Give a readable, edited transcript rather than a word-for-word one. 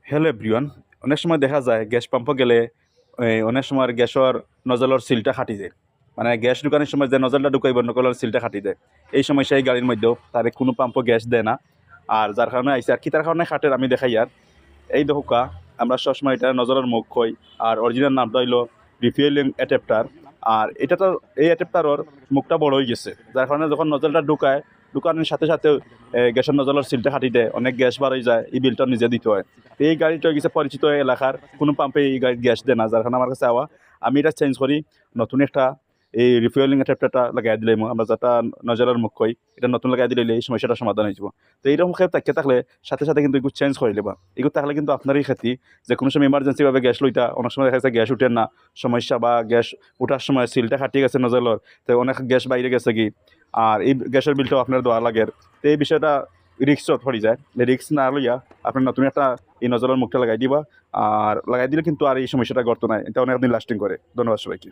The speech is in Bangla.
Hello everyone. অনেক সময় দেখা যায় গ্যাস পাম্পে গেলে অনেক সময় গ্যাসের নজলের সিলটা খাটি যায়। মানে গ্যাস ঢুকানোর সময় যে নজলটা ঢুকাইব নকলের সিলটা খাটি যায়। এই সমস্যা এই গাড়ির মধ্যেও তারে কোনো পাম্পও গ্যাস দেয় না। আর যার কারণে আইসে আর কি তার কারণে খাটের আমি দেখাই আর এই দোকা আমরা সবসময় এটা নজলের মুখ কই। আর অরিজিনাল নামটা হইলো রিফুয়েলিং অ্যাডাপ্টার। আর এটা তো এই অ্যাডাপ্টারের মুখটা বড় হয়ে গেছে, যার কারণে যখন নজলটা ঢুকানোর সাথে সাথে গ্যাসের নজলের সিলটা খাটি দেয়, অনেক গ্যাস বার হয়ে যায়, এই বিলটা নিজে দিতে হয়। তো এই গাড়িটা হয়ে গেছে পরিচিত এলাকার কোনো পাম্পে এই গাড়ির গ্যাস দেয় না, যার কারণে আমার কাছে আওয়া আমি এটা চেঞ্জ করি। নতুন একটা এই রিফুয়েলিং অ্যাডাপ্টারটা লাগাই দিলে আমরা যেটা নজলের মুখ কই, এটা নতুন লাগাই দিলে এই সমস্যাটা সমাধান হয়ে যাব। তো এইরকম ক্ষেত্রে তাকিয়ে থাকলে সাথে সাথে কিন্তু এগুলো চেঞ্জ করে নেবা। এগুলো থাকলে কিন্তু আপনারই ক্ষতি যে কোনো সময় ইমার্জেন্সিভাবে গ্যাস লইতা, অনেক সময় দেখা যাচ্ছে গ্যাস উঠেন না, সমস্যা বা গ্যাস ওঠার সময় সিলটা খাটিয়ে গেছে নজলের, তো অনেক গ্যাস বাইরে গেছে কি, আর এই গ্যাসের বিলটাও আপনার দেওয়া লাগে। তো এই বিষয়টা রিক্সত পড়ে যায়। রিক্স না লইয়া আপনি নতুন একটা এই নজলের মুখটা লাগাই দিবা, আর লাগাই দিলে কিন্তু আর এই সমস্যাটা গর্ত নাই, এটা অনেকদিন লাস্টিং করে। ধন্যবাদ সবাইকে।